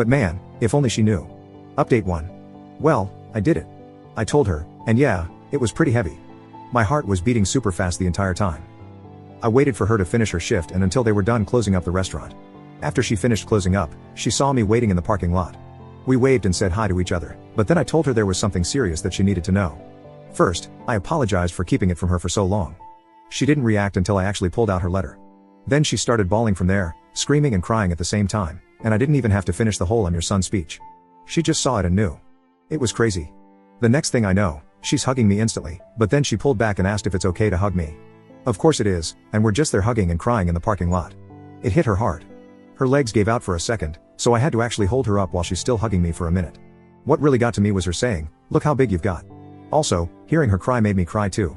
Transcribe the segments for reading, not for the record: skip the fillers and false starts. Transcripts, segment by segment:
But man, if only she knew. Update 1. Well, I did it. I told her, and yeah, it was pretty heavy. My heart was beating super fast the entire time. I waited for her to finish her shift and until they were done closing up the restaurant. After she finished closing up, she saw me waiting in the parking lot. We waved and said hi to each other, but then I told her there was something serious that she needed to know. First, I apologized for keeping it from her for so long. She didn't react until I actually pulled out her letter. Then she started bawling from there, screaming and crying at the same time, and I didn't even have to finish the whole "I'm your son" speech. She just saw it and knew. It was crazy. The next thing I know, she's hugging me instantly, but then she pulled back and asked if it's okay to hug me. Of course it is, and we're just there hugging and crying in the parking lot. It hit her hard. Her legs gave out for a second, so I had to actually hold her up while she's still hugging me for a minute. What really got to me was her saying, "Look how big you've got." Also, hearing her cry made me cry too.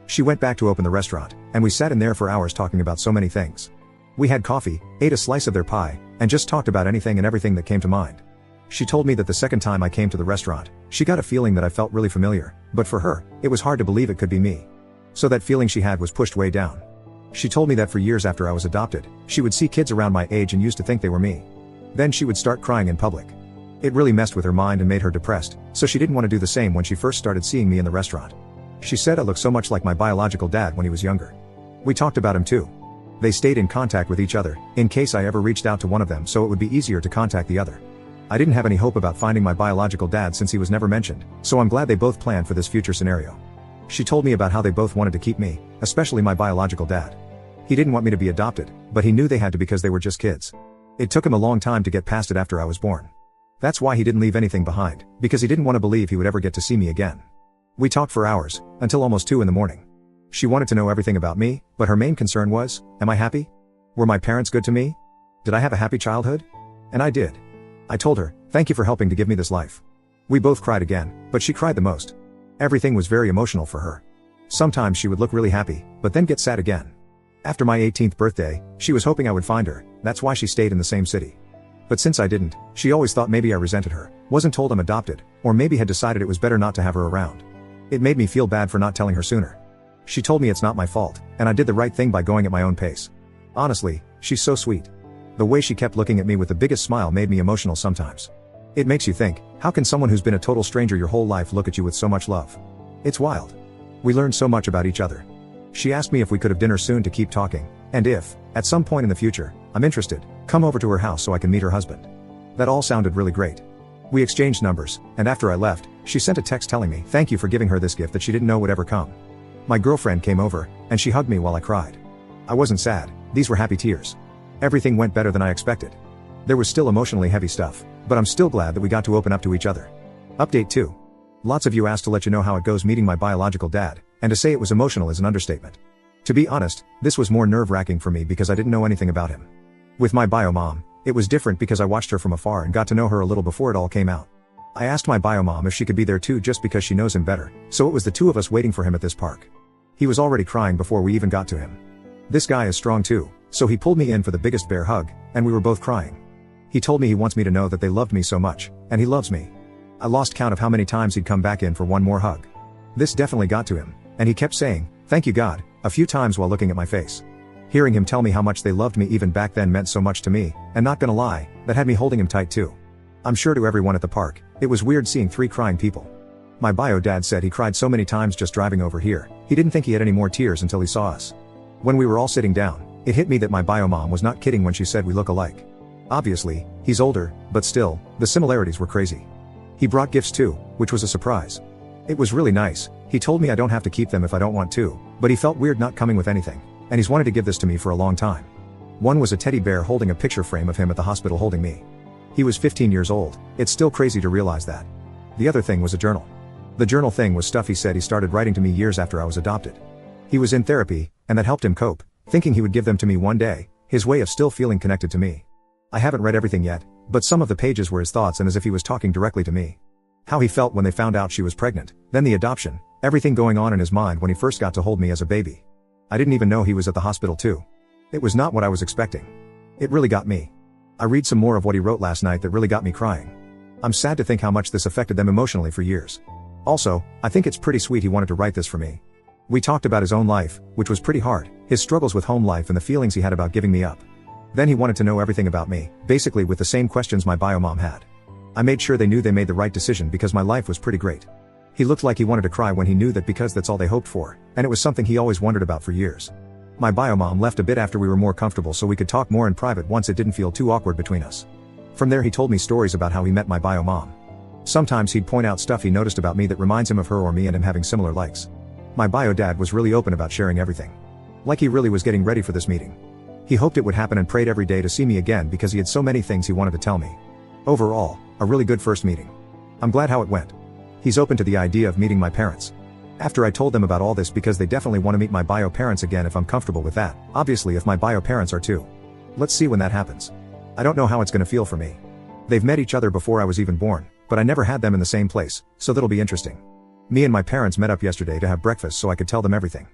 She went back to open the restaurant, and we sat in there for hours talking about so many things. We had coffee, ate a slice of their pie, and just talked about anything and everything that came to mind. She told me that the second time I came to the restaurant, she got a feeling that I felt really familiar, but for her, it was hard to believe it could be me. So that feeling she had was pushed way down. She told me that for years after I was adopted, she would see kids around my age and used to think they were me. Then she would start crying in public. It really messed with her mind and made her depressed, so she didn't want to do the same when she first started seeing me in the restaurant. She said I looked so much like my biological dad when he was younger. We talked about him too. They stayed in contact with each other, in case I ever reached out to one of them so it would be easier to contact the other. I didn't have any hope about finding my biological dad since he was never mentioned, so I'm glad they both planned for this future scenario. She told me about how they both wanted to keep me, especially my biological dad. He didn't want me to be adopted, but he knew they had to because they were just kids. It took him a long time to get past it after I was born. That's why he didn't leave anything behind, because he didn't want to believe he would ever get to see me again. We talked for hours, until almost 2 in the morning. She wanted to know everything about me, but her main concern was, am I happy? Were my parents good to me? Did I have a happy childhood? And I did. I told her, thank you for helping to give me this life. We both cried again, but she cried the most. Everything was very emotional for her. Sometimes she would look really happy, but then get sad again. After my 18th birthday, she was hoping I would find her, that's why she stayed in the same city. But since I didn't, she always thought maybe I resented her, wasn't told I'm adopted, or maybe had decided it was better not to have her around. It made me feel bad for not telling her sooner. She told me it's not my fault, and I did the right thing by going at my own pace. Honestly, she's so sweet. The way she kept looking at me with the biggest smile made me emotional sometimes. It makes you think, how can someone who's been a total stranger your whole life look at you with so much love? It's wild. We learned so much about each other. She asked me if we could have dinner soon to keep talking, and if, at some point in the future, I'm interested, come over to her house so I can meet her husband. That all sounded really great. We exchanged numbers, and after I left, she sent a text telling me thank you for giving her this gift that she didn't know would ever come. My girlfriend came over, and she hugged me while I cried. I wasn't sad, these were happy tears. Everything went better than I expected. There was still emotionally heavy stuff, but I'm still glad that we got to open up to each other. Update 2. Lots of you asked to let you know how it goes meeting my biological dad, and to say it was emotional is an understatement. To be honest, this was more nerve-wracking for me because I didn't know anything about him. With my bio mom, it was different because I watched her from afar and got to know her a little before it all came out. I asked my bio mom if she could be there too just because she knows him better, so it was the two of us waiting for him at this park. He was already crying before we even got to him. This guy is strong too, so he pulled me in for the biggest bear hug, and we were both crying. He told me he wants me to know that they loved me so much, and he loves me. I lost count of how many times he'd come back in for one more hug. This definitely got to him, and he kept saying, "Thank you God," a few times while looking at my face. Hearing him tell me how much they loved me even back then meant so much to me, and not gonna lie, that had me holding him tight too. I'm sure to everyone at the park, it was weird seeing 3 crying people. My bio dad said he cried so many times just driving over here, he didn't think he had any more tears until he saw us. When we were all sitting down, it hit me that my bio mom was not kidding when she said we look alike. Obviously, he's older, but still, the similarities were crazy. He brought gifts too, which was a surprise. It was really nice. He told me I don't have to keep them if I don't want to, but he felt weird not coming with anything, and he's wanted to give this to me for a long time. One was a teddy bear holding a picture frame of him at the hospital holding me. He was 15 years old, it's still crazy to realize that. The other thing was a journal. The journal thing was stuff he said he started writing to me years after I was adopted. He was in therapy, and that helped him cope, thinking he would give them to me one day, his way of still feeling connected to me. I haven't read everything yet, but some of the pages were his thoughts and as if he was talking directly to me. How he felt when they found out she was pregnant, then the adoption, everything going on in his mind when he first got to hold me as a baby. I didn't even know he was at the hospital too. It was not what I was expecting. It really got me. I read some more of what he wrote last night that really got me crying. I'm sad to think how much this affected them emotionally for years. Also, I think it's pretty sweet he wanted to write this for me. We talked about his own life, which was pretty hard, his struggles with home life and the feelings he had about giving me up. Then he wanted to know everything about me, basically with the same questions my bio mom had. I made sure they knew they made the right decision because my life was pretty great. He looked like he wanted to cry when he knew that because that's all they hoped for, and it was something he always wondered about for years. My bio mom left a bit after we were more comfortable so we could talk more in private once it didn't feel too awkward between us. From there he told me stories about how he met my bio mom. Sometimes he'd point out stuff he noticed about me that reminds him of her or me and him having similar likes. My bio dad was really open about sharing everything. Like he really was getting ready for this meeting. He hoped it would happen and prayed every day to see me again because he had so many things he wanted to tell me. Overall, a really good first meeting. I'm glad how it went. He's open to the idea of meeting my parents. After I told them about all this because they definitely want to meet my bio parents again if I'm comfortable with that, obviously if my bio parents are too. Let's see when that happens. I don't know how it's gonna feel for me. They've met each other before I was even born, but I never had them in the same place, so that'll be interesting. Me and my parents met up yesterday to have breakfast so I could tell them everything.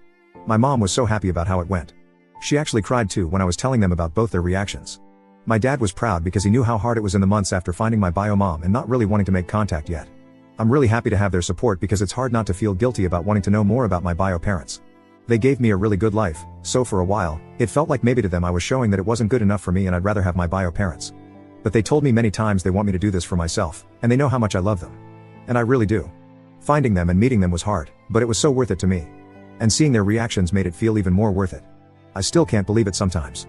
My mom was so happy about how it went. She actually cried too when I was telling them about both their reactions. My dad was proud because he knew how hard it was in the months after finding my bio mom and not really wanting to make contact yet. I'm really happy to have their support because it's hard not to feel guilty about wanting to know more about my bio parents. They gave me a really good life, so for a while, it felt like maybe to them I was showing that it wasn't good enough for me and I'd rather have my bio parents. But they told me many times they want me to do this for myself, and they know how much I love them. And I really do. Finding them and meeting them was hard, but it was so worth it to me. And seeing their reactions made it feel even more worth it. I still can't believe it sometimes.